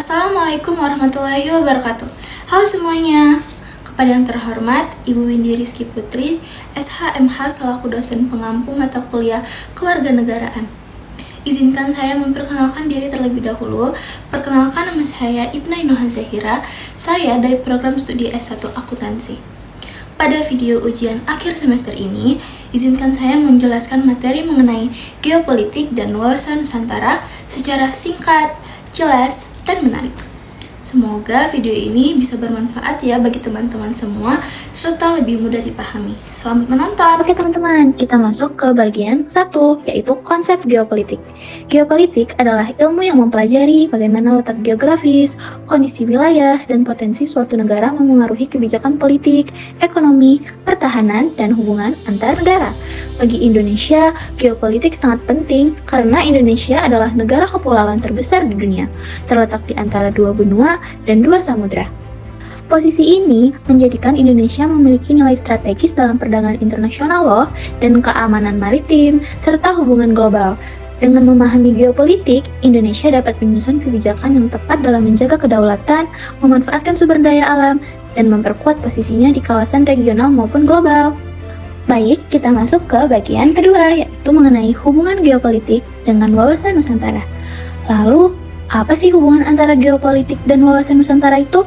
Assalamualaikum warahmatullahi wabarakatuh. Halo semuanya. Kepada yang terhormat Ibu Windy Rizky Putri, SHMH selaku dosen pengampu mata kuliah Kewarganegaraan. Izinkan saya memperkenalkan diri terlebih dahulu. Perkenalkan, nama saya Ibna Inoha Zahira. Saya dari program studi S1 Akuntansi. Pada video ujian akhir semester ini, izinkan saya menjelaskan materi mengenai geopolitik dan wawasan Nusantara secara singkat, jelas, dan menarik. Semoga video ini bisa bermanfaat ya bagi teman-teman semua, serta lebih mudah dipahami. Selamat menonton! Oke teman-teman, kita masuk ke bagian 1, yaitu konsep geopolitik. Geopolitik adalah ilmu yang mempelajari bagaimana letak geografis, kondisi wilayah, dan potensi suatu negara memengaruhi kebijakan politik, ekonomi, pertahanan, dan hubungan antar negara. Bagi Indonesia, geopolitik sangat penting karena Indonesia adalah negara kepulauan terbesar di dunia, terletak di antara dua benua dan dua samudra. Posisi ini menjadikan Indonesia memiliki nilai strategis dalam perdagangan internasional loh, dan keamanan maritim, serta hubungan global. Dengan memahami geopolitik, Indonesia dapat menyusun kebijakan yang tepat dalam menjaga kedaulatan, memanfaatkan sumber daya alam, dan memperkuat posisinya di kawasan regional maupun global. Baik, kita masuk ke bagian kedua, yaitu mengenai hubungan geopolitik dengan wawasan Nusantara. Lalu, apa sih hubungan antara geopolitik dan wawasan Nusantara itu?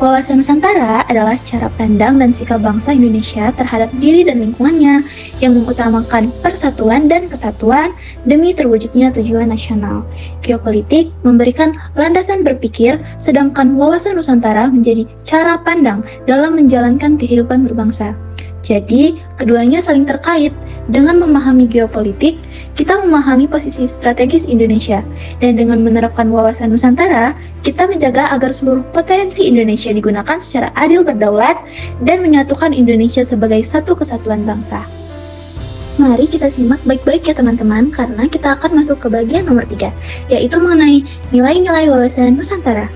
Wawasan Nusantara adalah cara pandang dan sikap bangsa Indonesia terhadap diri dan lingkungannya yang mengutamakan persatuan dan kesatuan demi terwujudnya tujuan nasional. Geopolitik memberikan landasan berpikir, sedangkan wawasan Nusantara menjadi cara pandang dalam menjalankan kehidupan berbangsa. Jadi, keduanya saling terkait. Dengan memahami geopolitik, kita memahami posisi strategis Indonesia. Dan dengan menerapkan wawasan Nusantara, kita menjaga agar seluruh potensi Indonesia digunakan secara adil berdaulat dan menyatukan Indonesia sebagai satu kesatuan bangsa. Mari kita simak baik-baik ya teman-teman, karena kita akan masuk ke bagian nomor 3, yaitu mengenai nilai-nilai wawasan Nusantara.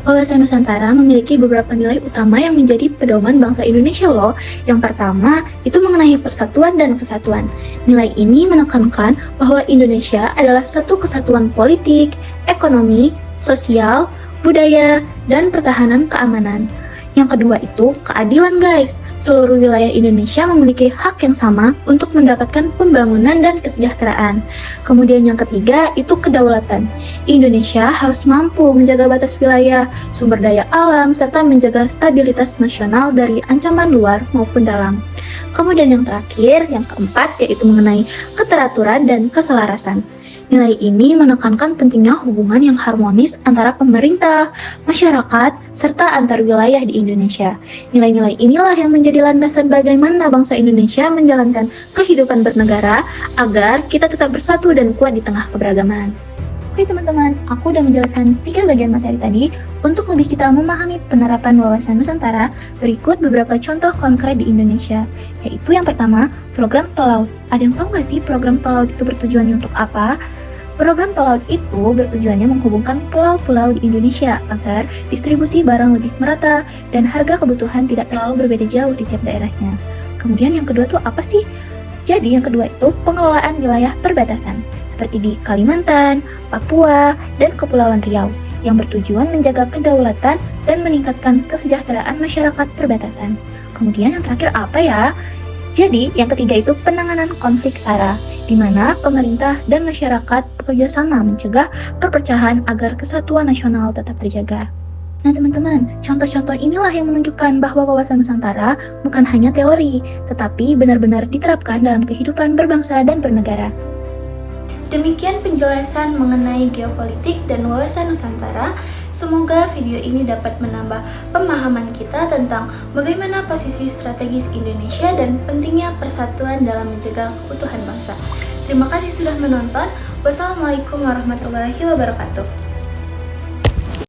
Wawasan Nusantara memiliki beberapa nilai utama yang menjadi pedoman bangsa Indonesia loh. Yang pertama, itu mengenai persatuan dan kesatuan. Nilai ini menekankan bahwa Indonesia adalah satu kesatuan politik, ekonomi, sosial, budaya, dan pertahanan keamanan. Yang kedua itu keadilan guys. Seluruh wilayah Indonesia memiliki hak yang sama untuk mendapatkan pembangunan dan kesejahteraan. Kemudian yang ketiga itu kedaulatan. Indonesia harus mampu menjaga batas wilayah, sumber daya alam, serta menjaga stabilitas nasional dari ancaman luar maupun dalam. Kemudian yang terakhir, yang keempat, yaitu mengenai keteraturan dan keselarasan. Nilai ini menekankan pentingnya hubungan yang harmonis antara pemerintah, masyarakat, serta antar wilayah di Indonesia. Nilai-nilai inilah yang menjadi landasan bagaimana bangsa Indonesia menjalankan kehidupan bernegara agar kita tetap bersatu dan kuat di tengah keberagaman. Oke teman-teman, aku udah menjelaskan 3 bagian materi tadi. Untuk lebih kita memahami penerapan wawasan Nusantara, berikut beberapa contoh konkret di Indonesia. Yaitu yang pertama, program Tol Laut. Ada yang tahu nggak sih program Tol Laut itu bertujuannya untuk apa? Program Tol Laut itu bertujuannya menghubungkan pulau-pulau di Indonesia agar distribusi barang lebih merata dan harga kebutuhan tidak terlalu berbeda jauh di tiap daerahnya. Kemudian yang kedua tuh apa sih? Jadi yang kedua itu pengelolaan wilayah perbatasan seperti di Kalimantan, Papua, dan Kepulauan Riau yang bertujuan menjaga kedaulatan dan meningkatkan kesejahteraan masyarakat perbatasan. Kemudian yang terakhir apa ya? Jadi yang ketiga itu penanganan konflik SARA, di mana pemerintah dan masyarakat bekerja sama mencegah perpecahan agar kesatuan nasional tetap terjaga. Nah teman-teman, contoh-contoh inilah yang menunjukkan bahwa wawasan Nusantara bukan hanya teori, tetapi benar-benar diterapkan dalam kehidupan berbangsa dan bernegara. Demikian penjelasan mengenai geopolitik dan wawasan Nusantara. Semoga video ini dapat menambah pemahaman kita tentang bagaimana posisi strategis Indonesia dan pentingnya persatuan dalam menjaga keutuhan bangsa. Terima kasih sudah menonton. Wassalamualaikum warahmatullahi wabarakatuh.